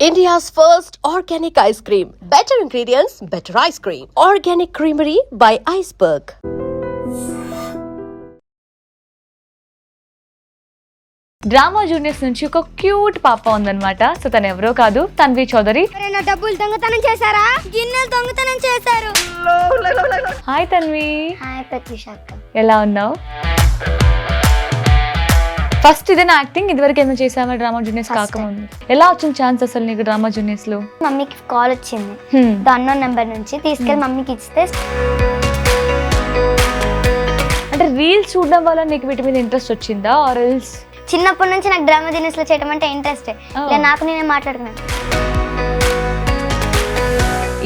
India's first organic ice cream. Better ingredients, better ice cream. Organic Creamery by Iceberg. Drama juniors నుంచి ఒక cute పాప ఉందన్నమాట. So తను ఎవరో కాదు, తన్వి చౌదరి. డబ్బులు దొంగతనం చేశారా? గిన్నెలు దొంగతనం చేశారు. హాయ్ తన్వి. హాయ్ ప్రత్యూష అక్క. ఎలా ఉన్నావు? ఫస్ట్ ఇదేనా యాక్టింగ్? ఇదివరకు ఏమైనా చేసావా డ్రామా జూనియర్స్ కాకముందు? ఎలా వచ్చింది ఛాన్స్ అసలు నీకు డ్రామా జూనియర్స్ లో? మమ్మీకి కాల్ వచ్చింది అన్నోన్ నెంబర్ నుంచి, తీసుకెళ్ళి మమ్మీకి ఇస్తే. అంటే రీల్స్ చూడడం వల్ల నీకు వీటి మీద ఇంట్రెస్ట్ వచ్చిందా? ఆర్ ఎల్స్ చిన్నప్పటి నుంచి నాకు డ్రామా జూనియర్స్ లో చేయడం అంటే ఇంట్రెస్ట్. ఇలా నాకు నేనే మాట్లాడుకున్నాను.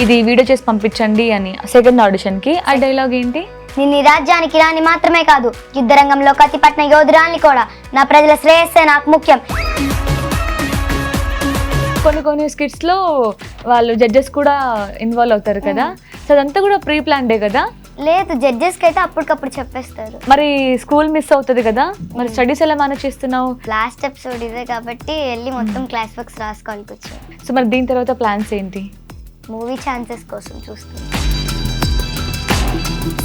ఇది వీడియో చేసి పంపించండి అని సెకండ్ ఆడిషన్ కి. ఆ డైలాగ్ ఏంటి? నేను ఈ రాజ్యానికి రాని మాత్రమే కాదు, యుద్ధ రంగంలో కత్తిపట్టిన యోధురాల్ని కూడా. నా ప్రజల శ్రేయస్సే నాకు ముఖ్యం. కొన్ని స్కిట్స్ లో వాళ్ళు జడ్జెస్ కూడా ఇన్వాల్వ్ అవుతారు కదా, సో అదంతా కూడా ప్రీ ప్లాన్డే కదా? లేదు, జడ్జెస్ కి అయితే అప్పటికప్పుడు చెప్పేస్తారు. మరి స్కూల్ మిస్ అవుతుంది కదా, మరి స్టడీస్ ఎలా మేనేజ్ చేస్తున్నావు? లాస్ట్ ఎపిసోడ్ ఇదే కాబట్టి వెళ్ళి మొత్తం క్లాస్ వర్క్స్ రాసుకోవాలి కూర్చొని. సో మరి దీని తర్వాత ప్లాన్స్ ఏంటి? మూవీ ఛాన్సెస్ కోసం చూస్తాను.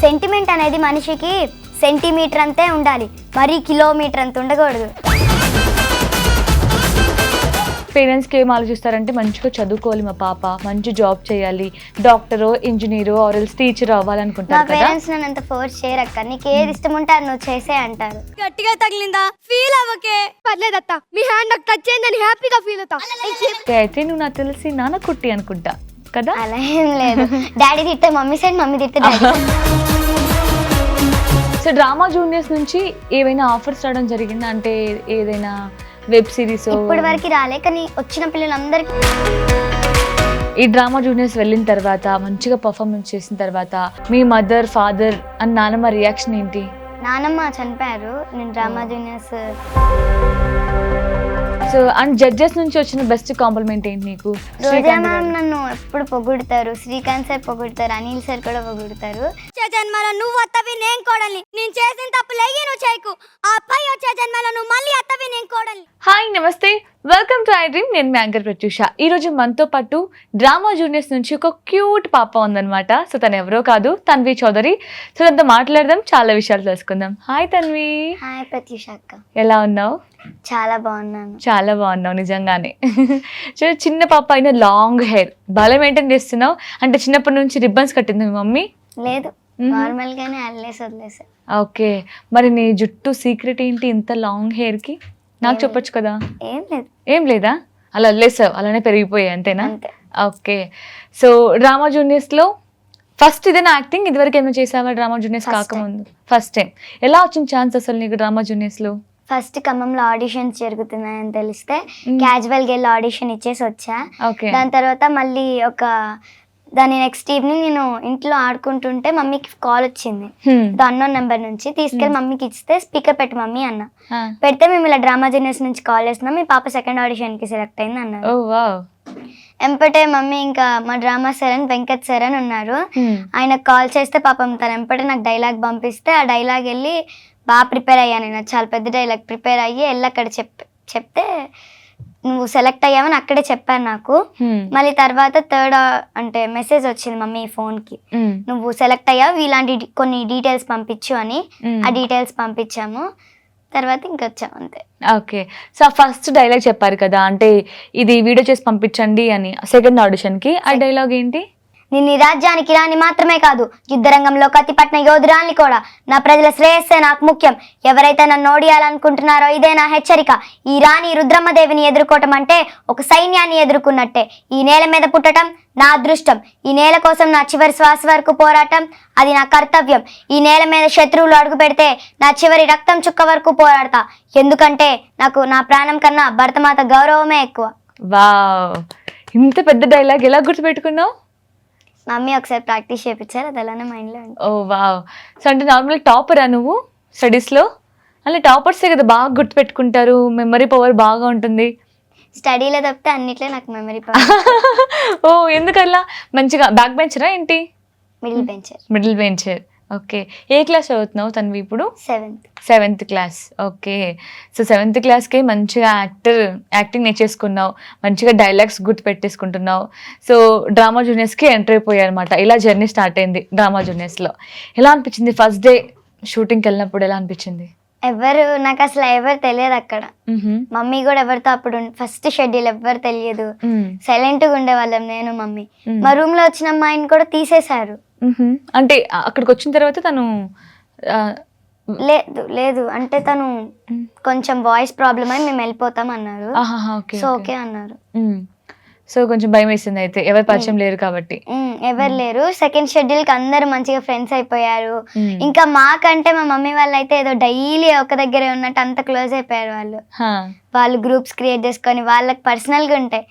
సెంటిమెంట్ అనేది మనిషికి సెంటీమీటర్ అంతే ఉండాలి, మరీ కిలోమీటర్ అంత ఉండకూడదు. పేరెంట్స్కి ఏం ఆలోచిస్తారంటే మంచిగా చదువుకోవాలి మా పాప, మంచి జాబ్ చేయాలి, డాక్టరో ఇంజనీరో ఆర్ ఎల్స్ టీచర్ అవ్వాలనుకుంటారు కదా. పేరెంట్స్ నన్ను అంత ఫోర్స్ చేయరక్క, నీకు ఏది ఇష్టం ఉంటే అది నువ్వు చేసే అంటారు. గట్టిగా తగిలిందా? ఫీల్ అవ్వకే, పర్లేదత్త, మీ హ్యాండ్ నాకు టచ్ అయిందని హ్యాపీగా ఫీల్ అవుతా. అయితే నువ్వు నాకు తెలిసి నాన్న కుట్టి అనుకుంటా కదా? అలా ఏం లేదు, డాడీ తిట్టే మమ్మీ సైడ్, మమ్మీ తిట్టే డాడీ. సో డ్రామా జూనియర్స్ నుంచి ఏవైనా ఆఫర్స్ రావడం జరిగిందా? అంటే ఏదైనా వెబ్ సిరీస్? ఇప్పటి వరకు రాలే, కానీ వచ్చిన పిల్లలందరికీ. ఈ డ్రామా జూనియర్స్ వెళ్ళిన తర్వాత మంచిగా పర్ఫార్మెన్స్ చేసిన తర్వాత మీ మదర్, ఫాదర్ అండ్ నాన్నమ్మ రియాక్షన్ ఏంటి? నానమ్మ చనిపోయారు, నేను drama juniors. So and judges నుంచి వచ్చిన బెస్ట్ కాంప్లిమెంట్ ఏంటి నీకు? రోజా మ్యామ్ నన్ను ఎప్పుడు పొగుడతారు, శ్రీకాంత్ సార్ పొగుడతారు, అనిల్ సార్ కూడా పొగుడతారు. వచ్చే జన్మలో నువ్వు అత్తవి నేను కోడల్ని, నేను చేసిన తప్పులు నువ్వు చేయకు, ఆ పై వచ్చే జన్మలో నువ్వు మళ్ళీ అత్తవి నేను కోడల్ని. హాయ్, నమస్తే, వెల్కమ్ టు ఐ డ్రీమ్. నేను మీ యాంకర్ ప్రత్యూష. ఈ రోజు మనతో పాటు డ్రామా జూనియర్స్ నుంచి ఒక క్యూట్ పాప ఉందన్నమాట. సో తను ఎవరో కాదు, తన్వి చౌదరి. సో తనతో మాట్లాడదాం, చాలా విషయాలు తెలుసుకుందాం. హాయ్ తన్వి. హాయ్ ప్రత్యూష అక్క. ఎలా ఉన్నావు? చాలా బాగున్నాను. చాలా బాగున్నావు నిజంగానే. చిన్న పాప అయినా లాంగ్ హెయిర్ బాగా మెయింటైన్ చేస్తున్నావు. అంటే చిన్నప్పటి నుంచి రిబ్బన్స్ కట్టింది మీ మమ్మీ? లేదు, నార్మల్ గానే అల్లేసి వదిలేసా. ఓకే, మరి నీ జుట్టు సీక్రెట్ ఏంటి ఇంత లాంగ్ హెయిర్ కి? నాకు చెప్పొచ్చు కదా. ఏం లేదు. ఏం లేదా? అలా వదిలేసావు, అలానే పెరిగిపోయాయి అంతేనా? అంతే. ఓకే, సో డ్రామా జూనియర్స్ లో ఫస్ట్ ఇదేనా యాక్టింగ్? ఇదివరకు ఏమైనా చేసావా డ్రామా జూనియర్స్ కాకముందు? First time. ఎలా వచ్చింది ఛాన్స్ అసలు నీకు డ్రామా జూనియర్స్ లో? ఫస్ట్ ఖమ్మంలో ఆడిషన్స్ జరుగుతున్నాయని తెలిస్తే క్యాజువల్గా వెళ్ళి ఆడిషన్ ఇచ్చేసి వచ్చా. దాని తర్వాత మళ్ళీ దాని నెక్స్ట్ ఈవినింగ్ నేను ఇంట్లో ఆడుకుంటుంటే మమ్మీకి కాల్ వచ్చింది అన్నోన్ నెంబర్ నుంచి, తీసుకెళ్ళి మమ్మీకి ఇస్తే స్పీకర్ పెట్టి మమ్మీ అన్న. పెడితే మేము ఇలా డ్రామా జూనియర్స్ నుంచి కాల్ చేస్తున్నాం, మీ పాప సెకండ్ ఆడిషన్ కి సెలెక్ట్ అయింది అన్నారు. ఎంపటే మమ్మీ ఇంకా మా డ్రామా సార్ అని వెంకట్ సార్ అని ఉన్నారు, ఆయనకు కాల్ చేస్తే పాపం తను ఎంపటే నాకు డైలాగ్ పంపిస్తే ఆ డైలాగ్ వెళ్ళి బాగా ప్రిపేర్ అయ్యాను. నేను చాలా పెద్ద డైలాగ్ ప్రిపేర్ అయ్యి వెళ్ళి అక్కడ చెప్తే నువ్వు సెలెక్ట్ అయ్యావని అక్కడే చెప్పాను నాకు. మళ్ళీ తర్వాత థర్డ్ అంటే మెసేజ్ వచ్చింది మమ్మీ ఫోన్ కి, నువ్వు సెలెక్ట్ అయ్యావు, ఇలాంటి కొన్ని డీటెయిల్స్ పంపించు అని. ఆ డీటెయిల్స్ పంపించాము, తర్వాత ఇంకా వచ్చాము అంతే. ఓకే, సో ఫస్ట్ డైలాగ్ చెప్పారు కదా, అంటే ఇది వీడియో చేసి పంపించండి అని సెకండ్ ఆడిషన్ కి. ఆ డైలాగ్ ఏంటి? నేను ఈ రాజ్యానికి రాని మాత్రమే కాదు, యుద్ధ రంగంలో కత్తిపట్టిన యోధురాల్ని కూడా. నా ప్రజల శ్రేయస్సే నాకు ముఖ్యం. ఎవరైతే నన్ను ఓడియాలనుకుంటున్నారో ఇదే నా హెచ్చరిక. ఈ రాణి రుద్రమ్మదేవిని ఎదుర్కోవటం అంటే ఒక సైన్యాన్ని ఎదుర్కొన్నట్టే. ఈ నేల మీద పుట్టడం నా అదృష్టం. ఈ నేల కోసం నా చివరి శ్వాస వరకు పోరాటం, అది నా కర్తవ్యం. ఈ నేల మీద శత్రువులు అడుగు పెడితే నా చివరి రక్తం చుక్క వరకు పోరాడతా. ఎందుకంటే నాకు నా ప్రాణం కన్నా భరతమాత గౌరవమే ఎక్కువ. వావ్, ఇంత పెద్ద డైలాగ్ ఎలా గుర్తుపెట్టుకున్నావు? మమ్మీ ఒకసారి ప్రాక్టీస్ చేయించారు, అది అలానే మైండ్లో ఉంది. ఓ వావ్. సో అంటే నార్మల్ టాపరా నువ్వు స్టడీస్లో? అలా టాపర్సే కదా బాగా గుర్తుపెట్టుకుంటారు, మెమరీ పవర్ బాగా ఉంటుంది. స్టడీలో తప్పితే అన్నిట్లో నాకు మెమరీ పవర్. ఓ ఎందుకల్లా? మంచిగా బ్యాక్ బెంచరా ఏంటి? Middle bencher. Middle bencher. Okay. ఏ క్లాస్ చదువుతున్నావు తన్వి ఇప్పుడు? 7th. 7th class. Okay. So 7th క్లాస్‌కే మంచిగా యాక్టింగ్ నేర్చేసుకున్నావు. మంచిగా డైలాగ్స్ గుర్తుపెట్టేసుకుంటున్నావు. సో డ్రామా జూనియర్స్‌కి ఎంటర్ అయిపోయావన్నమాట. ఇలా జర్నీ స్టార్ట్ అయింది డ్రామా జూనియర్స్‌లో. ఎలా అనిపించింది ఫస్ట్ డే షూటింగ్‌కి వెళ్ళినప్పుడు ఎలా అనిపించింది? నాకు అసలు ఎవరు తెలియదు అక్కడ. మమ్మీ కూడా ఎవరితో అప్పుడు ఫస్ట్ షెడ్యూల్ ఎవరు తెలియదు. సైలెంట్ గా ఉండేవాళ్ళం నేను మమ్మీ. మా రూమ్ లో వచ్చిన అమ్మాయిని కూడా తీసేశారు. అంటే అక్కడికి వచ్చిన తర్వాత తను లేదు అంటే తను కొంచెం వాయిస్ ప్రాబ్లమ్ అయి మేము వెళ్ళిపోతాం అన్నారు. సో ఓకే అన్నారు. సో కొంచెం భయం వేసింది అయితే, ఎవరు పరిచయం లేరు కాబట్టి. ఎవరు లేరు. సెకండ్ షెడ్యూల్ కి అందరు మంచిగా ఫ్రెండ్స్ అయిపోయారు. ఇంకా మాకంటే మా మమ్మీ వాళ్ళు అయితే ఏదో డైలీ ఒక దగ్గరే ఉన్నట్టు అంత క్లోజ్ అయిపోయారు. వాళ్ళు గ్రూప్స్ క్రియేట్ చేసుకొని వాళ్ళకి పర్సనల్ గా ఉంటాయి.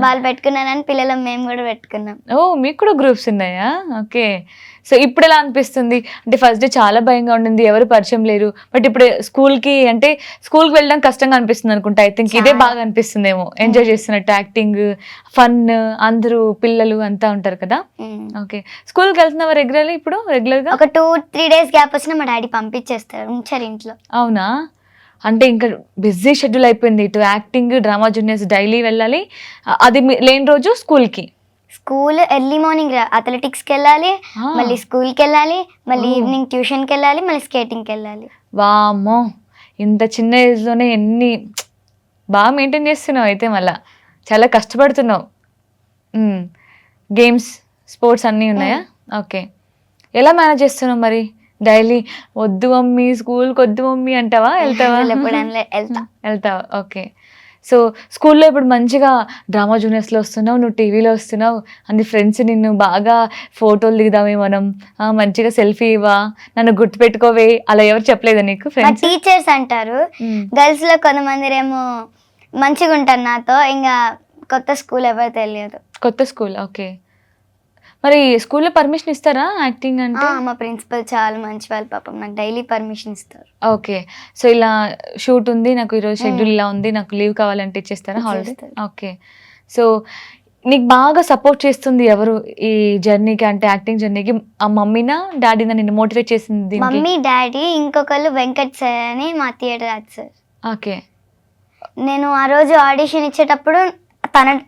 వాళ్ళు పెట్టుకున్నారని పిల్లలు మేము కూడా పెట్టుకున్నాం. ఓ, మీకు కూడా గ్రూప్స్ ఉన్నాయా? ఓకే. సో ఇప్పుడు ఎలా అనిపిస్తుంది? అంటే ఫస్ట్ డే చాలా భయంగా ఉండింది, ఎవరు పరిచయం లేరు. బట్ ఇప్పుడు స్కూల్కి వెళ్ళడం కష్టంగా అనిపిస్తుంది అనుకుంటా. ఐ థింక్ ఇదే బాగా అనిపిస్తుందేమో, ఎంజాయ్ చేస్తున్నట్టు యాక్టింగ్, ఫన్, అందరూ పిల్లలు అంతా ఉంటారు కదా. ఓకే. స్కూల్కి వెళ్తున్నావా రెగ్యులర్గా? ఒక 2-3 days గ్యాప్ వచ్చినా మా డాడీ పంపించేస్తారు, ఉంచారు ఇంట్లో. అవునా? అంటే ఇంకా బిజీ షెడ్యూల్ అయిపోయింది. ఇటు యాక్టింగ్, డ్రామా జూనియర్స్ డైలీ వెళ్ళాలి. అది లేని రోజు స్కూల్ ఎర్లీ మార్నింగ్ అథ్లెటిక్స్కి వెళ్ళాలి, మళ్ళీ స్కూల్కి వెళ్ళాలి, మళ్ళీ ఈవినింగ్ ట్యూషన్కి వెళ్ళాలి, మళ్ళీ స్కేటింగ్కి వెళ్ళాలి. వామ్మో, ఇంత చిన్న ఏజ్లోనే ఎన్ని బాగా మెయింటైన్ చేస్తున్నావు అయితే. మళ్ళా చాలా కష్టపడుతున్నావు. గేమ్స్, స్పోర్ట్స్ అన్నీ ఉన్నాయా? ఓకే. ఎలా మేనేజ్ చేస్తున్నావు మరి డైలీ? వద్దు మమ్మీ, స్కూల్కి వద్దు మమ్మీ అంటావా? వెళ్తావా? ఓకే. సో స్కూల్లో ఇప్పుడు మంచిగా డ్రామా జూనియర్స్లో వస్తున్నావు, నువ్వు టీవీలో వస్తున్నావు, అన్ని ఫ్రెండ్స్ నిన్ను బాగా ఫోటోలు దిగుదామే మనం, మంచిగా సెల్ఫీ ఇవ్వా, నన్ను గుర్తుపెట్టుకోవే, అలా ఎవరు చెప్పలేదా నీకు? ఫ్రెండ్స్, టీచర్స్ అంటారు. గర్ల్స్ లో కొంతమంది ఏమో మంచిగా ఉంటారు నాతో. ఇంకా కొత్త స్కూల్ ఎవరు తెలియదు. కొత్త స్కూల్. ఓకే. మరి స్కూల్లో పర్మిషన్ ఇస్తారా యాక్టింగ్ అంటే? మా ప్రిన్సిపల్ చాలా మంచి వాళ్ళు, పాపం నాకు డైలీ పర్మిషన్ ఇస్తారు. ఓకే. సో ఇలా షూట్ ఉంది, నాకు ఈరోజు షెడ్యూల్ ఇలా ఉంది, నాకు లీవ్ కావాలంటే ఇచ్చేస్తారా హాలిడే? ఓకే. సో నీకు బాగా సపోర్ట్ చేస్తుంది ఎవరు ఈ జర్నీకి, అంటే యాక్టింగ్ జర్నీకి? ఆ మమ్మీనా డాడీనా నిన్ను మోటివేట్ చేసింది? మమ్మీ, డాడీ, ఇంకొకళ్ళు వెంకట్ సార్ అని మా థియేటర్ ఆర్ట్స్ సార్. ఓకే. నేను ఆ రోజు ఆడిషన్ ఇచ్చేటప్పుడు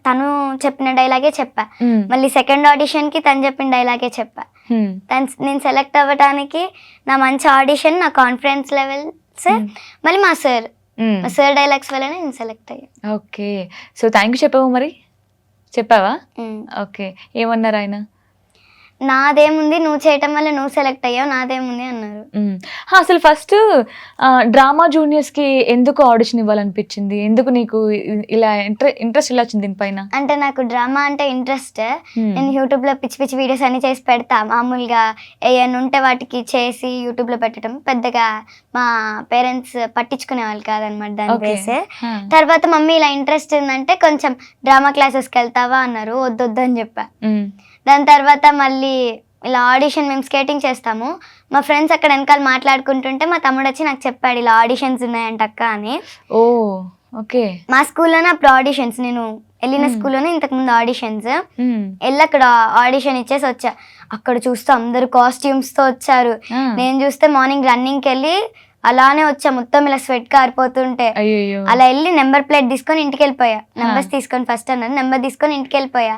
తను చెప్పిన డైలాగే చెప్పా. మళ్ళీ సెకండ్ ఆడిషన్ కి తను చెప్పిన డైలాగే చెప్పా. నేను సెలెక్ట్ అవ్వడానికి నా మంచి ఆడిషన్, నా కాన్ఫిడెన్స్ లెవెల్స్, మళ్ళీ మా సార్ డైలాగ్స్ వల్లనే నేను సెలెక్ట్ అయ్యా. ఓకే. సో థ్యాంక్ యూ చెప్పావా? ఓకే. ఏమన్నారు ఆయన? నాదేముంది, నువ్వు చేయటం వల్ల నువ్వు సెలెక్ట్ అయ్యావు, నాదేముంది అన్నారు. అసలు ఫస్ట్ డ్రామా జూనియర్స్ కి ఎందుకు ఆడిషన్ ఇవ్వాలనిపించింది? ఎందుకు నీకు ఇలా ఇంట్రెస్ట్ ఇలా వచ్చింది దీనిపైన? అంటే నాకు డ్రామా అంటే ఇంట్రెస్ట్. నేను యూట్యూబ్ లో పిచ్చి పిచ్చి వీడియోస్ అన్ని చేసి పెడతా. మామూలుగా ఏమైనా ఉంటే వాటికి చేసి యూట్యూబ్ లో పెట్టడం పెద్దగా మా పేరెంట్స్ పట్టించుకునే వాళ్ళు కాదనమాట దాని వేసే. తర్వాత మమ్మీ ఇలా ఇంట్రెస్ట్ ఉందంటే కొంచెం డ్రామా క్లాసెస్కి వెళ్తావా అన్నారు. వద్దొద్దు అని చెప్పా. దాని తర్వాత మళ్ళీ ఇలా ఆడిషన్, మేము స్కేటింగ్ చేస్తాము, మా ఫ్రెండ్స్ అక్కడ వెనకాల మాట్లాడుకుంటుంటే మా తమ్ముడు వచ్చి నాకు చెప్పాడు ఇలా ఆడిషన్స్ ఉన్నాయంట అక్క అని. ఓ, ఓకే. మా స్కూల్లోనే అప్పుడు ఆడిషన్స్, నేను వెళ్ళిన స్కూల్లోనే ఇంతకుముందు ఆడిషన్స్ వెళ్ళి అక్కడ ఆడిషన్ ఇచ్చేసి వచ్చా. అక్కడ చూస్తే అందరు కాస్ట్యూమ్స్ తో వచ్చారు. నేను చూస్తే మార్నింగ్ రన్నింగ్కి వెళ్ళి అలానే వచ్చా, మొత్తం ఇలా స్వెట్ కారిపోతుంటే. అలా వెళ్ళి నెంబర్ ప్లేట్ తీసుకొని ఇంటికి వెళ్ళిపోయా. నెంబర్స్ తీసుకొని ఫస్ట్ అన్నారు, నెంబర్ తీసుకొని ఇంటికి వెళ్ళిపోయా.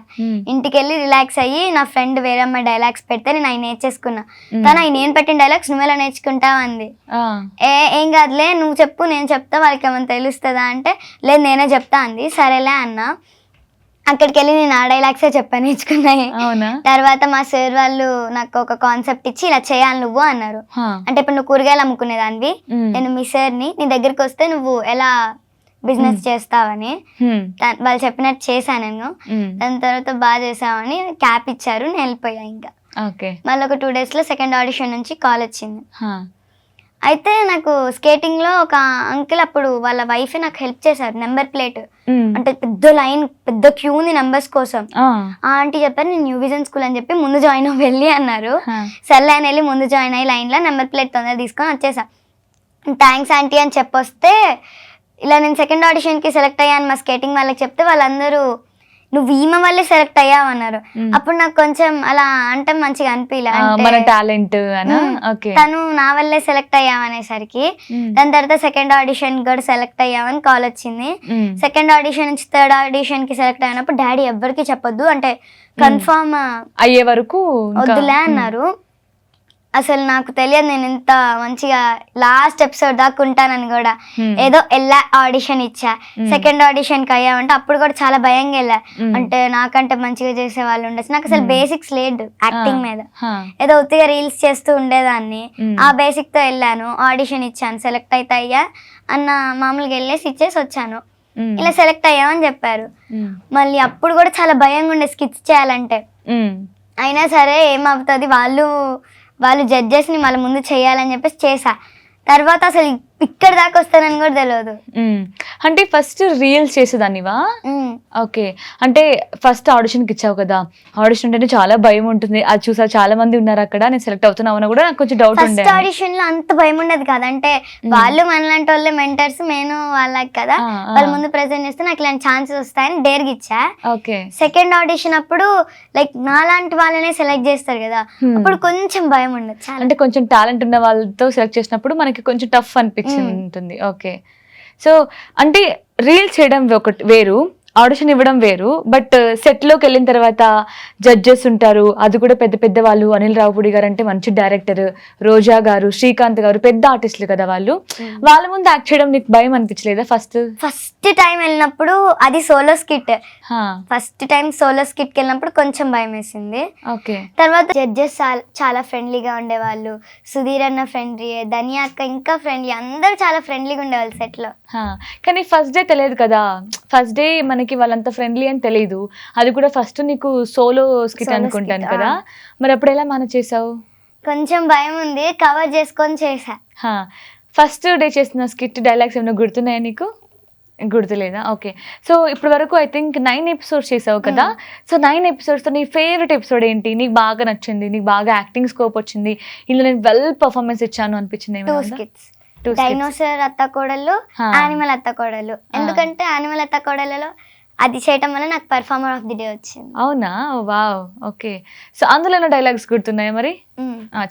ఇంటికి వెళ్ళి రిలాక్స్ అయ్యి నా ఫ్రెండ్ వేరే అమ్మాయి డైలాగ్స్ పెడితే నేను ఆయన నేర్చేసుకున్నా. తను ఆయన నేను పెట్టిన డైలాగ్స్ నువ్వు ఎలా నేర్చుకుంటావు అంది. ఏం కాదులే, నువ్వు చెప్పు, నేను చెప్తా, వాళ్ళకి ఏమైనా తెలుస్తుందా అంటే లేదు నేనే చెప్తా అంది. సరేలే అన్నా. అక్కడికి వెళ్ళి నేను ఆ డైలాగ్సే చెప్పాను, నేర్చుకున్నాయి. తర్వాత మా సార్ వాళ్ళు నాకు ఒక కాన్సెప్ట్ ఇచ్చి ఇలా చేయాలి నువ్వు అన్నారు. అంటే ఇప్పుడు నువ్వు కూరగాయలు అమ్ముకునేదానివి, నేను మీ సార్ని, నీ దగ్గరికి వస్తే నువ్వు ఎలా బిజినెస్ చేస్తావని వాళ్ళు చెప్పినట్టు చేశాను నేను. దాని తర్వాత బాగా చేసావని క్యాప్ ఇచ్చారు, నేను వెళ్ళిపోయా. ఇంకా మళ్ళీ ఒక 2 days లో సెకండ్ ఆడిషన్ నుంచి కాల్ వచ్చింది. అయితే నాకు స్కేటింగ్ లో ఒక అంకుల్, అప్పుడు వాళ్ళ వైఫే నాకు హెల్ప్ చేశారు. నెంబర్ ప్లేట్ అంటే పెద్ద లైన్, పెద్ద క్యూ ఉంది నెంబర్స్ కోసం. ఆంటీ చెప్పారు నేను న్యూ విజన్ స్కూల్ అని చెప్పి ముందు జాయిన్ వెళ్ళి అన్నారు. సర్లే అని వెళ్ళి ముందు జాయిన్ అయ్యి లైన్ లో నెంబర్ ప్లేట్ తొందరగా తీసుకొని వచ్చేసా. థ్యాంక్స్ ఆంటీ అని చెప్పొస్తే ఇలా నేను సెకండ్ ఆడిషన్ కి సెలెక్ట్ అయ్యాను మా స్కేటింగ్ వాళ్ళకి చెప్తే వాళ్ళందరూ నువ్వు ఈమె వల్లే సెలెక్ట్ అయ్యావు అన్నారు. అప్పుడు నాకు కొంచెం అలా అంటే మంచిగా అనిపించలే, మన టాలెంట్ అనా. ఓకే, తను నా వల్లే సెలెక్ట్ అయ్యామనేసరికి. దాని తర్వాత సెకండ్ ఆడిషన్ కూడా సెలెక్ట్ అయ్యామని కాల్ వచ్చింది. సెకండ్ ఆడిషన్ నుంచి థర్డ్ ఆడిషన్ కి సెలెక్ట్ అయినప్పుడు డాడీ ఎవ్వరికి చెప్పొద్దు అంటే కన్ఫర్మ్ అయ్యే వరకు వద్దులే అన్నారు. అసలు నాకు తెలియదు నేను ఇంత మంచిగా లాస్ట్ ఎపిసోడ్ దాకా ఉంటానని కూడా. ఏదో వెళ్ళా, ఆడిషన్ ఇచ్చా. సెకండ్ ఆడిషన్ కి అయ్యామంటే అప్పుడు కూడా చాలా భయంగా వెళ్ళా, అంటే నాకంటే మంచిగా చేసే వాళ్ళు ఉండొచ్చు. నాకు అసలు బేసిక్స్ లేదు యాక్టింగ్ మీద, ఏదో ఉత్తిగా రీల్స్ చేస్తూ ఉండేదాన్ని. ఆ బేసిక్ తో వెళ్ళాను, ఆడిషన్ ఇచ్చాను, సెలెక్ట్ అయితే అయ్యా అన్న మామూలుగా వెళ్ళేసి ఇచ్చేసి వచ్చాను. ఇలా సెలెక్ట్ అయ్యామని చెప్పారు. మళ్ళీ అప్పుడు కూడా చాలా భయంగా ఉండే స్కిట్స్ చేయాలంటే. అయినా సరే ఏమవుతుంది, వాళ్ళు జడ్జెస్ని మళ్ళీ ముందు చేయాలని చెప్పేసి చేసా. తర్వాత అసలు ఇక్కడ దాకా వస్తానని కూడా తెలియదు. అంటే ఫస్ట్ రీల్స్ చేసేదానివా? ఓకే, అంటే ఫస్ట్ ఆడిషన్కి ఇచ్చావు కదా, ఆడిషన్ అంటే చాలా భయం ఉంటుంది. అది చూసా చాలా మంది ఉన్నారు అక్కడ, నేను సెలెక్ట్ అవుతున్నావు కూడా నాకు కొంచెం డౌట్ ఉండే. ఫస్ట్ ఆడిషన్ లో అంత భయం ఉండదు కదా, అంటే వాళ్ళు మనలాంటి వాళ్ళే మెంటర్స్, నేను వాళ్ళకి కదా, వాళ్ళు ముందు ప్రెజెంట్ చేస్తే నాకు ఇలాంటి ఛాన్సెస్ వస్తాయని డేర్గా ఇచ్చా. ఓకే, సెకండ్ ఆడిషన్ అప్పుడు లైక్ నాలాంటి వాళ్ళనే సెలెక్ట్ చేస్తారు కదా, అప్పుడు కొంచెం భయం ఉండదు. అంటే కొంచెం టాలెంట్ ఉన్న వాళ్ళతో సెలెక్ట్ చేసినప్పుడు మనకి కొంచెం టఫ్ అనిపించింది ఉంటుంది. ఓకే, సో అంటే రీల్స్ చేయడం ఒకటి వేరు, ఆడిషన్ ఇవ్వడం వేరు. బట్ సెట్లోకి వెళ్ళిన తర్వాత జడ్జెస్ ఉంటారు, అది కూడా పెద్ద పెద్ద వాళ్ళు. అనిల్ రావుపూడి గారు అంటే మంచి డైరెక్టర్, రోజా గారు, శ్రీకాంత్ గారు పెద్ద ఆర్టిస్టులు కదా వాళ్ళు. వాళ్ళ ముందు యాక్ట్ చేయడం నీకు భయం అనిపించలేదా? ఫస్ట్ టైం వెళ్ళినప్పుడు అది solo skit, first time solo skit కి వెళ్ళినప్పుడు కొంచెం భయం వేసింది. ఓకే, తర్వాత జడ్జెస్ చాలా ఫ్రెండ్లీగా ఉండేవాళ్ళు. సుధీర్ అన్న ఫ్రెండ్లీ, ధనియా అక్క ఇంకా ఫ్రెండ్లీ, అందరూ చాలా ఫ్రెండ్లీగా ఉండేవాళ్ళు సెట్ లో. కానీ ఫస్ట్ డే తెలియదు కదా, ఫస్ట్ డే మనకి వాళ్ళంత ఫ్రెండ్లీ అని తెలియదు. అది కూడా ఫస్ట్ నీకు సోలో స్కిట్ అనుకుంటాను కదా, మరి అప్పుడు ఎలా మేనేజ్ చేసావు? కొంచెం భయం ఉంది, కవర్ చేసుకొని చేసా. ఫస్ట్ డే చేసిన స్కిట్ డైలాగ్స్ ఏమైనా గుర్తున్నాయా నీకు? గుర్తులేదా? ఓకే, సో ఇప్పటి వరకు ఐ థింక్ 9 ఎపిసోడ్స్ చేసావు కదా. సో 9 ఎపిసోడ్స్తో నీ ఫేవరెట్ ఎపిసోడ్ ఏంటి? నీకు బాగా నచ్చింది, నీకు బాగా యాక్టింగ్ స్కోప్ వచ్చింది, ఇందులో నేను వెల్ పర్ఫార్మెన్స్ ఇచ్చాను అనిపించింది? 2 స్కిట్స్, డైనోసార్ అత్త కోడళ్ళు, యానిమల్ అత్త కోడళ్ళు. ఎందుకంటే యానిమల్ అత్త కోడళ్ళలో అది చేయటం వల్ల నాకు పర్ఫార్మర్ ఆఫ్ ది డే వచ్చింది. అవునా? వావ్. ఓకే, సో అందులో డైలాగ్స్ గుర్తున్నాయా మరి?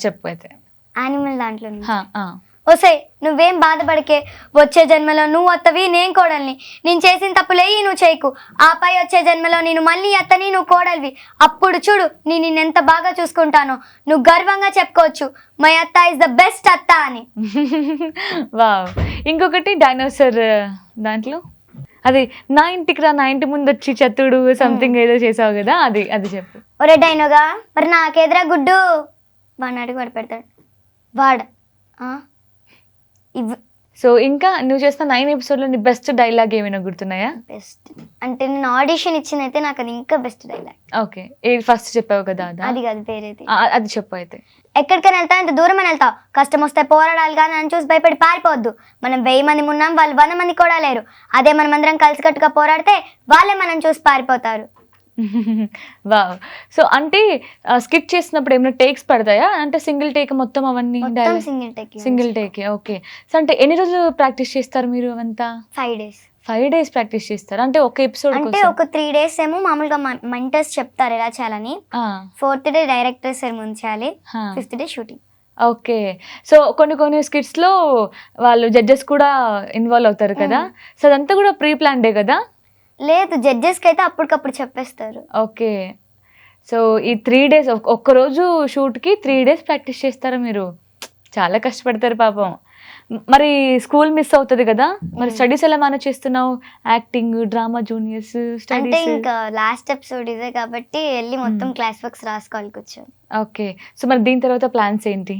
చెప్పు అయితే. యానిమల్ దాంట్లో ఓసే నువ్వేం బాధపడికే, వచ్చే జన్మలో నువ్వు అత్తవి నేను కోడల్ని, నేను చేసిన తప్పులేయి నువ్వు చేయకు, ఆపై వచ్చే జన్మలో నేను మళ్ళీ అత్తని నువ్వు కోడలివి, అప్పుడు చూడు నేను నిన్నెంత బాగా చూసుకుంటానో, నువ్వు గర్వంగా చెప్పుకోవచ్చు మై అత్త ఇస్ ద బెస్ట్ అత్త అని. వావ్. ఇంకొకటి డైనోసార్ దాంట్లో అది నా ఇంటికి రా, నా ఇంటి ముందు వచ్చి చతుడు సంథింగ్ ఏదో చేసావు కదా, అది చెప్పు. ఒరే డైనోగా మరి నాకెదురా గుడ్డు వాడిని అడిగి వాడు పెడతాడు వాడు. సో ఇంకా నువ్వు చేసిన 9 ఎపిసోడ్లో నీ బెస్ట్ డైలాగ్ ఏమైనా గుర్తున్నాయా? బెస్ట్ అంటే నేను ఆడిషన్ ఇచ్చినైతే నాకు అది ఇంకా బెస్ట్ డైలాగ్. ఓకే, ఏది ఫస్ట్ చెప్పావు కదా? అది కాదు, వేరేది. అది చెప్పు అయితే. ఎక్కడికైనా వెళ్తావు, ఇంత దూరం అని వెళ్తావు, కష్టం వస్తే పోరాడాలి కానీ నన్ను చూసి భయపడి పారిపోవద్దు. మనం 1000 మంది ఉన్నాం, వాళ్ళు 100 మంది కూడా లేరు. అదే మనమందరం కలిసికట్టుగా పోరాడితే వాళ్ళే మనం చూసి పారిపోతారు. వావ్. సో అంటే స్కిట్ చేసినప్పుడు ఏమైనా టేక్స్ పడతాయా? అంటే సింగిల్ టేక్ మొత్తం అవన్నీ? Single take. ఓకే, సో అంటే ఎన్ని రోజులు ప్రాక్టీస్ చేస్తారు మీరు అవంతా? 5 days ప్రాక్టీస్ చేస్తారు. అంటే ఒక ఎపిసోడ్ అంటే ఒక 3 days ఏమో మామూలుగా మెంటర్స్ చెప్తారు ఎలా చేయాలని, 4th day డైరెక్టర్ సార్ ముందు చేయాలి, 5th day shooting. Okay, so కొన్ని స్కిట్స్ లో వాళ్ళు జడ్జెస్ కూడా ఇన్వాల్వ్ అవుతారు కదా, సో అదంతా కూడా ప్రీ ప్లాన్డే కదా? లేదు, జడ్జెస్కి అయితే అప్పటికప్పుడు చెప్పేస్తారు. ఓకే, సో ఈ 3 days ఒక్కరోజు షూట్కి 3 days ప్రాక్టీస్ చేస్తారా మీరు? చాలా కష్టపడతారు పాపం. మరి స్కూల్ మిస్ అవుతుంది కదా, మరి స్టడీస్ ఎలా మేనేజ్ చేస్తున్నావు? యాక్టింగ్, డ్రామా జూనియర్స్ అంటే ఇంకా లాస్ట్ ఎపిసోడ్ ఇదే కాబట్టి వెళ్ళి మొత్తం క్లాస్ వర్క్స్ రాసుకోవాలి కూర్చొని. ఓకే, సో మరి దీని తర్వాత ప్లాన్స్ ఏంటి?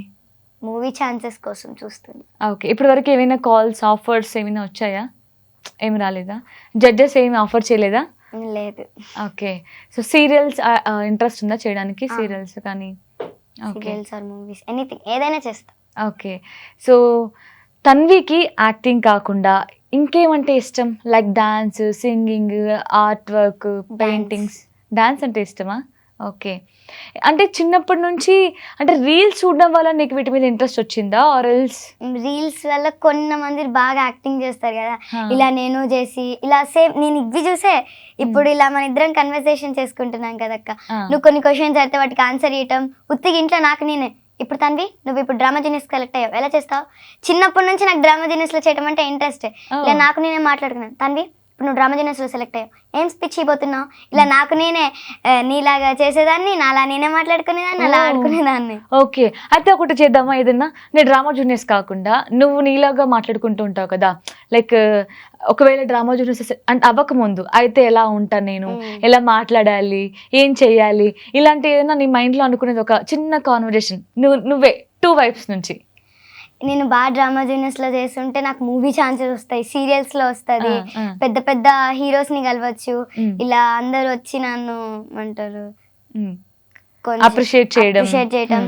మూవీ ఛాన్సెస్ కోసం చూస్తుంది. ఓకే, ఇప్పటి వరకు ఏమైనా కాల్స్, ఆఫర్స్ ఏమైనా వచ్చాయా? ఏమి రాలేదా? జడ్జెస్ ఏమి ఆఫర్ చేయలేదా? లేదు. ఓకే, సో సీరియల్స్ ఇంట్రెస్ట్ ఉందా చేయడానికి? సీరియల్స్ కానీ సీరియల్స్ ఆర్ మూవీస్ ఎనీథింగ్ ఏదైనా చేస్తా. ఓకే, సో తన్వికి యాక్టింగ్ కాకుండా ఇంకేమంటే ఇష్టం? Like dance, singing, art work, paintings. Dance అంటే ఇష్టమా? ఓకే. అంటే చిన్నప్పటి నుంచి అంటే రీల్స్ చూడడం వల్ల నీకు వీటి మీద ఇంట్రెస్ట్ వచ్చిందా? ఆర్ ఎల్స్ రీల్స్ వల్ల కొంతమంది బాగా యాక్టింగ్ చేస్తారు కదా, ఆ. ఇలా నేను చేసి ఇలా సేమ్ నేను ఇవి చూసే ఇప్పుడు ఇలా మన ఇద్దరం కన్వర్సేషన్ చేసుకుంటున్నాం కదక్క, ఆ. నువ్వు కొన్ని క్వశ్చన్స్ అయితే వాటికి ఆన్సర్ ఇవ్వటం ఉత్తిగా ఇంట్లో నాకు నేనే. ఇప్పుడు తన్వి నువ్వు ఇప్పుడు డ్రామా జీనియస్ సెలెక్ట్ అయ్యావు, ఎలా చేస్తావు? చిన్నప్పటి నుంచి నాకు డ్రామా జీనియస్లో చేయడం అంటే ఇంట్రెస్ట్. ఇలా నాకు నేనే మాట్లాడుకున్నాను, తన్వి ఇప్పుడు నువ్వు డ్రామా జీనియస్లో సెలెక్ట్ అయ్యావు, ఏం స్పీచ్ ఇవ్వబోతున్నావు? ఇలా నాకు నేనే నీలాగా చేసేదాన్ని, నాలా నేనే మాట్లాడుకునేదాన్ని, అలా ఆడుకునేదాన్ని. ఓకే. అయితే ఒకటి చేద్దామా, ఏదన్నా నేను డ్రామా జూనియర్స్ కాకుండా నువ్వు నీలాగా మాట్లాడుకుంటూ ఉంటావు కదా, లైక్ ఒకవేళ డ్రామా జూనియర్స్ అంటే అవ్వకముందు అయితే ఎలా ఉంటాను నేను, ఎలా మాట్లాడాలి, ఏం చెయ్యాలి, ఇలాంటి ఏదైనా నీ మైండ్లో అనుకునేది ఒక చిన్న కాన్వర్జేషన్ నువ్వే 2 వైపుస్ నుంచి. నేను బాగా డ్రామా జూనియర్స్లో చేస్తుంటే నాకు మూవీ ఛాన్సెస్ వస్తాయి, సీరియల్స్లో వస్తుంది, పెద్ద పెద్ద హీరోస్ని కలవచ్చు, ఇలా అందరూ వచ్చి నన్ను అంటారు అప్రిషియేట్ చేయడం,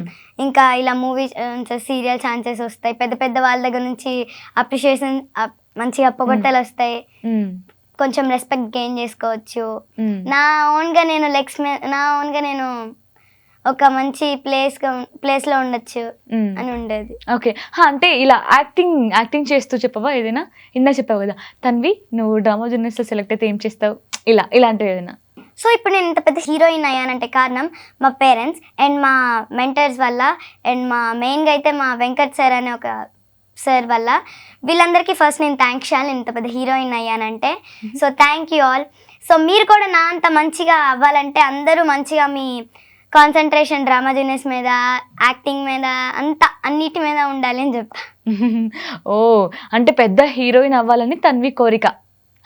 ఇంకా ఇలా మూవీ సీరియల్ ఛాన్సెస్ వస్తాయి, పెద్ద పెద్ద వాళ్ళ దగ్గర నుంచి అప్రిషియేషన్ మంచిగా పొగడ్తలు వస్తాయి, కొంచెం రెస్పెక్ట్ గెయిన్ చేసుకోవచ్చు. నా ఓన్గా నేను ఒక మంచి ప్లేస్లో ఉండొచ్చు అని ఉండేది. ఓకే. అంటే ఇలా యాక్టింగ్ చేస్తూ చెప్పవా ఏదైనా? ఇందా చెప్పావు కదా తన్వి నువ్వు డ్రామా జూనియర్స్లో సెలెక్ట్ అయితే ఏం చేస్తావు, ఇలాంటివి ఏదైనా? సో ఇప్పుడు నేను ఇంత పెద్ద హీరోయిన్ అయ్యానంటే కారణం మా పేరెంట్స్ అండ్ మా మెంటర్స్ వల్ల, అండ్ మెయిన్గా అయితే మా వెంకట్ సార్ అనే ఒక సార్ వల్ల. వీళ్ళందరికీ ఫస్ట్ నేను థ్యాంక్స్ చేయాలి, నేను ఇంత పెద్ద హీరోయిన్ అయ్యానంటే. So thank you all. So మీరు కూడా నా అంత మంచిగా అవ్వాలంటే అందరూ మంచిగా మీ కాన్సన్ట్రేషన్ డ్రామా జూనియర్స్ మీద, యాక్టింగ్ మీద, అన్నిటి మీద ఉండాలి అని చెప్తా. ఓ, అంటే పెద్ద హీరోయిన్ అవ్వాలని తన్వి కోరిక,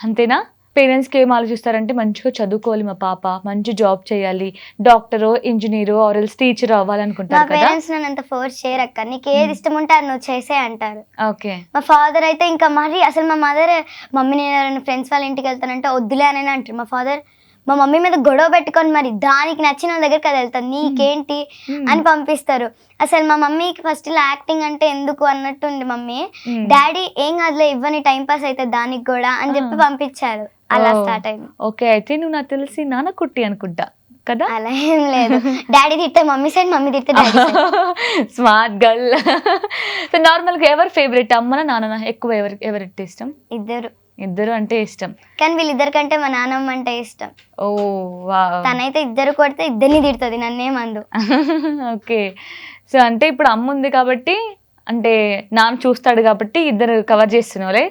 అంతేనా? పేరెంట్స్కి ఏం ఆలోచిస్తారంటే మంచిగా చదువుకోవాలి మా పాప, మంచి జాబ్ చేయాలి, డాక్టరో ఇంజనీరో ఆర్ ఎల్స్ టీచర్ అవ్వాలనుకుంటారు కదా. పేరెంట్స్ నన్ను అంత ఫోర్స్ చేయరక్క, నీకు ఏది ఇష్టం ఉంటే అది నువ్వు చేసే అంటారు. ఓకే. మా ఫాదర్ అయితే ఇంకా మరి అసలు మా మదర్ మమ్మీ నేను ఫ్రెండ్స్ వాళ్ళ ఇంటికి వెళ్తానంటే వద్దులే అని అంటారు. మా ఫాదర్ మా మమ్మీ మీద గొడవ పెట్టుకొని మరి దానికి నచ్చిన వాళ్ళ దగ్గరికి అది వెళ్తాను, నీకేంటి అని పంపిస్తారు. అసలు మా మమ్మీకి ఫస్ట్ ఇలా యాక్టింగ్ అంటే ఎందుకు అన్నట్టుంది మమ్మీ. డాడీ ఏం కాదులే ఇవ్వని టైం పాస్ అయితే దానికి కూడా అని చెప్పి పంపించారు. అలా స్టార్ట్ అయింది. ఓకే. అయితే నువ్వు నాకు తెలిసి నాన్న కుట్టి అనుకుంటా కదా? అలా ఏం లేదు, డాడీ తిట్టే మమ్మీ సైడ్, మమ్మీ తిట్టే daddy side. Smart girl. So నార్మల్గా ఎవరు ఫేవరెట్, అమ్మనా నాన్న? ఎక్కువ ఎవరికి ఇష్టం? ఇద్దరు అంటే ఇష్టం, కానీ వీళ్ళిద్దరి కంటే మా నాన్నమ్మ అంటే ఇష్టం. ఓ వావ్. తనైతే ఇద్దరు కొడితే ఇద్దరిని తిడుతుంది, నన్నేమందు. ఓకే. సో అంటే ఇప్పుడు అమ్మ ఉంది కాబట్టి, అంటే నాన్న చూస్తాడు కాబట్టి ఇద్దరు కవర్ చేస్తున్నావులే.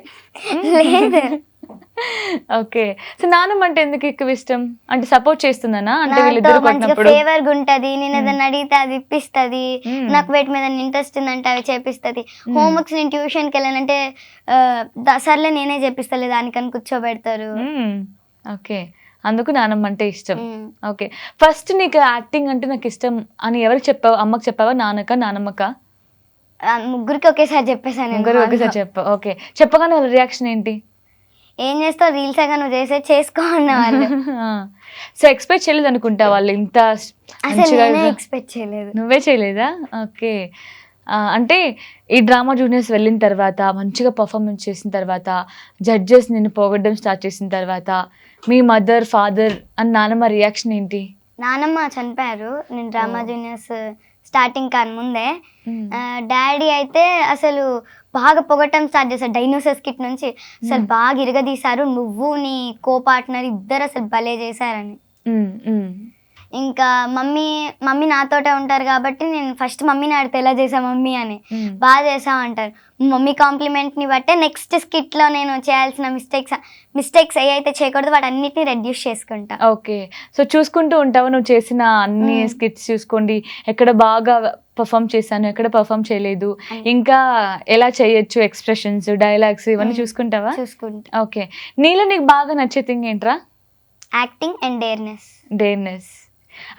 లేదు. ఓకే. సో నాన్నమ్మ అంటే ఎందుకు ఎక్కువ ఇష్టం? అంటే సపోర్ట్ చేస్తుందనా? అంటే వీళ్ళిద్దరు కొట్టినప్పుడు ఫేవర్ గా ఉంటది, నేను ఏదైనా అడిగితే అది ఇప్పిస్తుంది, నాకు వేటి మీద ఇంట్రెస్ట్ ఉందంటే అవి చేపిస్తుంది. హోంవర్క్స్ నేను ట్యూషన్కి వెళ్ళానంటే సర్లే నేనే చేపిస్తలే దానికని కూర్చోబెడతారు. ఓకే. అందుకు నాన్నమ్మ అంటే ఇష్టం. ఓకే. ఫస్ట్ నీకు యాక్టింగ్ అంటే నాకు ఇష్టం అని ఎవరికి చెప్పావు? అమ్మకి చెప్పావా, నాన్నమ్మక? ముగ్గురికి ఒకేసారి చెప్పేసాను. ముగ్గురు ఒకేసారి చెప్పావు. ఓకే. చెప్పగానే వాళ్ళ రియాక్షన్ ఏంటి? ఏం చేస్తావు, రీల్స్ గా నువ్వు చేసుకో అన్న వాళ్ళు. సో ఎక్స్పెక్ట్ చేయలేదు అనుకుంటా వాళ్ళు ఇంత ఎక్స్పెక్ట్ చేయలేదు. నువ్వే చేయలేదా? ఓకే. అంటే ఈ డ్రామా జూనియర్స్ వెళ్ళిన తర్వాత మంచిగా పర్ఫార్మెన్స్ చేసిన తర్వాత జడ్జెస్ నిన్ను పొగడ్డం స్టార్ట్ చేసిన తర్వాత మీ మదర్ ఫాదర్ అండ్ నాన్నమ్మ రియాక్షన్ ఏంటి? నాన్నమ్మ చనిపోయారు నేను డ్రామా జూనియర్స్ స్టార్టింగ్ కాని ముందే. డాడీ అయితే అసలు బాగా పొగటం స్టార్ట్ చేశారు. డైనోసర్స్ కిట్ నుంచి అసలు బాగా ఇరగదీశారు, నువ్వు నీ కో పార్ట్నర్ ఇద్దరు అసలు భలే చేశారని. ఇంకా మమ్మీ నాతోటే ఉంటారు కాబట్టి నేను ఫస్ట్ మమ్మీని ఆడితే ఎలా చేసా మమ్మీ అని, బాగా చేసావు అంటారు. మమ్మీ కాంప్లిమెంట్ని బట్టే నెక్స్ట్ స్కిట్లో నేను చేయాల్సిన మిస్టేక్స్ ఏవైతే చేయకూడదు వాటి అన్నిటిని రెడ్యూస్ చేసుకుంటా. ఓకే. సో చూసుకుంటూ ఉంటావు నువ్వు చేసిన అన్ని స్కిట్స్, చూసుకోండి ఎక్కడ బాగా పర్ఫామ్ చేశాను, ఎక్కడ పర్ఫామ్ చేయలేదు, ఇంకా ఎలా చేయొచ్చు, ఎక్స్ప్రెషన్స్, డైలాగ్స్ ఇవన్నీ చూసుకుంటావా? చూసుకుంటా. ఓకే. నీలో నీకు బాగా నచ్చే థింగ్ ఏంట్రా? Acting and డేర్నెస్.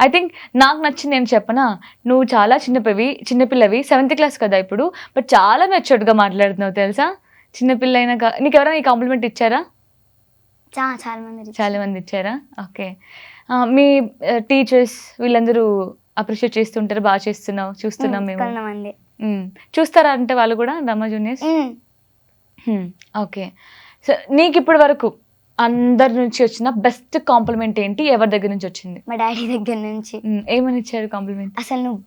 ఐ థింక్ నాకు నచ్చింది ఏం చెప్పనా, నువ్వు చాలా చిన్నపిల్లవి 7th క్లాస్ కదా ఇప్పుడు, బట్ చాలా మెచ్యూర్డ్గా మాట్లాడుతున్నావు తెలుసా. చిన్నపిల్ల అయినా నీకు ఎవరైనా ఈ కాంప్లిమెంట్ ఇచ్చారా? చాలా మంది ఇచ్చారా? ఓకే. మీ టీచర్స్ వీళ్ళందరూ అప్రిషియేట్ చేస్తుంటారు, బాగా చేస్తున్నావు, చూస్తున్నాం మేము. చూస్తారా అంటే వాళ్ళు కూడా డ్రామా జూనియర్స్? ఓకే. సో నీకు ఇప్పటి వరకు అందరి నుంచి వచ్చిన బెస్ట్ కాంప్లిమెంట్ ఏంటి, ఎవరి దగ్గర నుంచి వచ్చింది? మా డాడీ దగ్గర నుంచి. ఏమని ఇచ్చారు కాంప్లిమెంట్? అసలు నువ్వు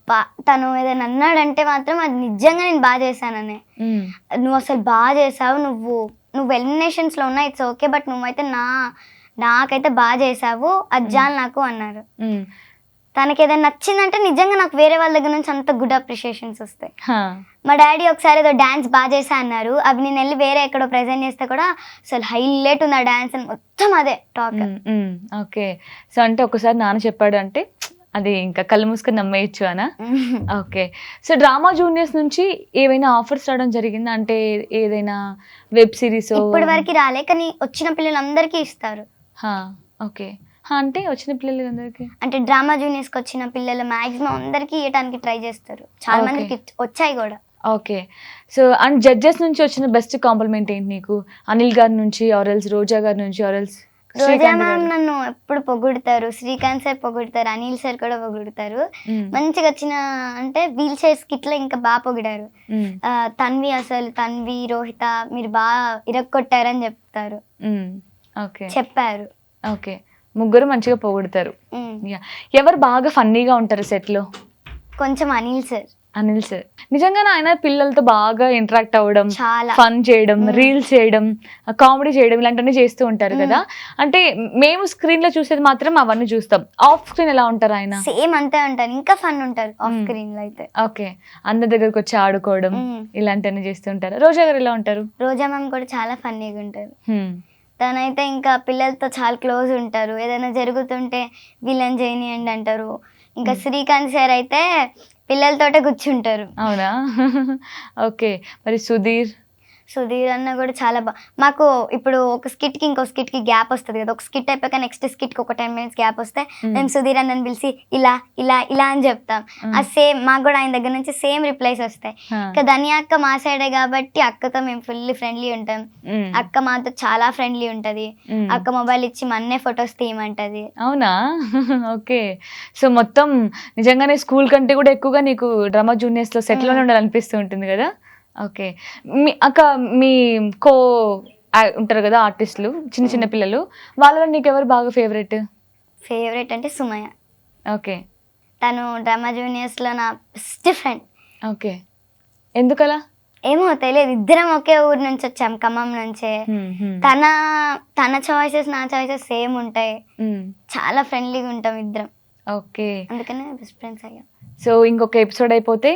తను ఏదైనా అన్నాడంటే మాత్రం అది నిజంగా నేను బాగా చేశాననే. నువ్వు అసలు బాగా చేసావు, నువ్వు ఎలిమినేషన్స్ లో ఉన్నా ఇట్స్ ఓకే, బట్ నువ్వైతే నాకైతే బాగా చేసావు, అది చాలు నాకు అన్నారు. తనకి ఏదైనా నచ్చిందంటే నిజంగా నాకు వేరే వాళ్ళ దగ్గర నుంచి అంత గుడ్ అప్రిషియేషన్స్ వస్తాయి. మా డాడీ ఒకసారి ఏదో డాన్స్ బాగా చేశా అన్నారు, అవి నేను వెళ్ళి వేరే ఎక్కడో ప్రెజెంట్ చేస్తే కూడా అసలు హైలైట్ ఉంది ఆ డాన్స్ అని మొత్తం అదే టాక్. ఓకే, సో అంటే ఒకసారి నాన్న చెప్పాడు అంటే అది ఇంకా కళ్ళు మూసుకొని నమ్మేయచ్చు అనా? ఓకే, సో డ్రామా జూనియర్స్ నుంచి ఏవైనా ఆఫర్స్ రావడం జరిగిందా? అంటే ఏదైనా వెబ్ సిరీస్? ఇప్పటి వరకు రాలే, కానీ వచ్చిన పిల్లలందరికీ ఇస్తారు. ఓకే, అంటే వచ్చిన పిల్లలందరికీ అంటే డ్రామా జూనియర్స్ కి వచ్చిన పిల్లలు మాక్సిమం అందరికి ఇవ్వడానికి ట్రై చేస్తారు, చాలా మందికి వచ్చాయి కూడా. ఓకే, సో అండ్ జడ్జెస్ నుంచి వచ్చిన బెస్ట్ కాంప్లిమెంట్ ఏంటి నీకు? అనిల్ గారి నుంచి, ఆర్ఎల్స్ రోజా గారి నుంచి, ఆర్ఎల్స్ రోజా మ్యామ్ నన్ను ఎప్పుడు పొగుడుతారు, శ్రీకాంత్ సార్ పొగుడుతారు, అనిల్ సార్ కూడా పొగుడుతారు. మంచిగా వచ్చిన అంటే వీల్ చైర్ స్కిట్ లో ఇంకా బాగా పొగిడారు. తన్వి రోహిత మీరు బాగా ఇరక్కొట్టారని చెప్తారు, చెప్పారు. ఓకే, ముగ్గురు మంచిగా పొగుడుతారు. ఎవరు బాగా ఫన్నీగా ఉంటారు సెట్ లో? కొంచెం అనిల్ సార్ నిజంగానే ఆయన పిల్లలతో బాగా ఇంటరాక్ట్ అవ్వడం, ఫన్ చేయడం, రీల్స్ చేయడం, కామెడీ చేయడం ఇలాంటివన్నీ చేస్తూ ఉంటారు కదా. అంటే మేము స్క్రీన్ లో చూసేది మాత్రం అవన్నీ చూస్తాం, ఆఫ్ స్క్రీన్ ఎలా ఉంటారు ఆయన? సేమ్ అంతే ఉంటారు, ఇంకా ఫన్ ఉంటారు ఆఫ్ స్క్రీన్ లో అయితే. ఓకే, అందరి దగ్గరకు వచ్చి ఆడుకోవడం ఇలాంటివన్నీ చేస్తూ ఉంటారు. రోజా గారు ఎలా ఉంటారు? రోజా మ్యామ్ కూడా చాలా ఫన్నీగా ఉంటారు. తనైతే ఇంకా పిల్లలతో చాలా క్లోజ్ ఉంటారు, ఏదైనా జరుగుతుంటే వీళ్ళని చేయనియండి అంటారు. ఇంకా శ్రీకాంత్ సార్ అయితే పిల్లలతోటే కూర్చుంటారు. అవునా? ఓకే, మరి సుధీర్ అన్న కూడా చాలా మాకు ఇప్పుడు ఒక స్కిట్ కి ఇంకో స్కిట్ కి గ్యాప్ వస్తుంది కదా, ఒక స్కిట్ అయిపోయాక నెక్స్ట్ స్కిట్ కి ఒక 10 minutes గ్యాప్ వస్తే మేము సుధీర్ అన్నని పిలిచి ఇలా ఇలా ఇలా అని చెప్తాం. ఆ సేమ్ మాకు కూడా ఆయన దగ్గర నుంచి సేమ్ రిప్లైస్ వస్తాయి. ఇంకా ధనియా అక్క మా సైడే కాబట్టి అక్కతో మేము ఫుల్ ఫ్రెండ్లీ ఉంటాం. అక్క మాతో చాలా ఫ్రెండ్లీ ఉంటది, అక్క మొబైల్ ఇచ్చి మన్నే ఫొటోస్ తీయమంటది. అవునా? ఓకే, సో మొత్తం నిజంగానే స్కూల్ కంటే కూడా ఎక్కువగా నీకు డ్రామా జూనియర్స్ లో సెటిల్ లోనే ఉండాలనిపిస్తూ ఉంటుంది కదా. ఓకే, మీ కో ఉంటారు కదా ఆర్టిస్టులు, చిన్న చిన్న పిల్లలు, వాళ్ళలో నీకు ఎవరు బాగా ఫేవరెట్ అంటే సుమయ్య. ఓకే, తను డ్రామా జూనియర్స్ లో నా బెస్ట్ ఫ్రెండ్. ఓకే, ఎందుకలా? ఏమో తెలియదు, ఇద్దరం ఒకే ఊరు నుంచి వచ్చాం, ఖమ్మం నుంచే. తన చాయిసెస్ నా చాయిసెస్ సేమ్ ఉంటాయి, చాలా ఫ్రెండ్లీగా ఉంటాం ఇద్దరం. ఓకే, అందుకనే బెస్ట్ ఫ్రెండ్స్ అయ్యాం. సో ఇంకొక ఎపిసోడ్ అయిపోతే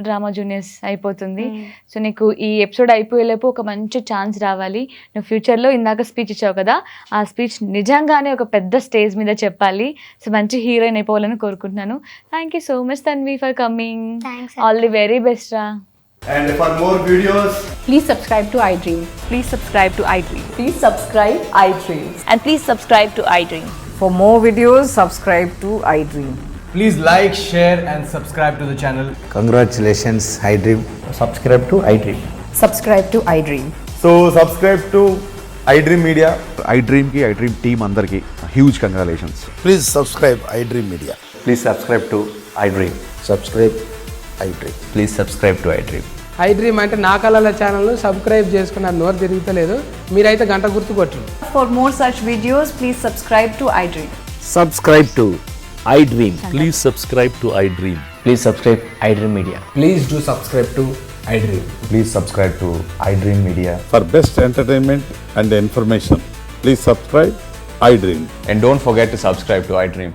డ్రామా జూనియర్స్ అయిపోతుంది. సో నీకు ఈ ఎపిసోడ్ అయిపోయేలోపు ఒక మంచి ఛాన్స్ రావాలి. నువ్వు ఫ్యూచర్లో ఇందాక స్పీచ్ ఇచ్చావు కదా, ఆ స్పీచ్ నిజంగానే ఒక పెద్ద స్టేజ్ మీద చెప్పాలి. సో మంచి హీరోయిన్ అయిపోవాలని కోరుకుంటున్నాను. Thank you so much Tanvi for coming. All the very best రా. And for more videos, Please subscribe to iDream. Please subscribe to iDream. Please subscribe iDream. And please subscribe to iDream. For more videos, subscribe to iDream. please like, share and subscribe to the channel. Congratulations, iDream. Subscribe to iDream. Subscribe to iDream. So subscribe to iDream Media. iDream ki iDream team andarki huge congratulations. Please subscribe iDream Media. Please subscribe to iDream. Subscribe iDream. Please subscribe to iDream. iDream అంటే నా కళల channel subscribe చేసుకున్న నోరు తిరుగుతలేదు, మీరైతే గంట గుర్తు కొట్టండి. For more such videos, please subscribe to iDream. Subscribe to iDream. Please subscribe to iDream. Please subscribe iDream Media. Please do subscribe to iDream. Please subscribe to iDream Media. For best entertainment and information, please subscribe iDream. And don't forget to subscribe to iDream.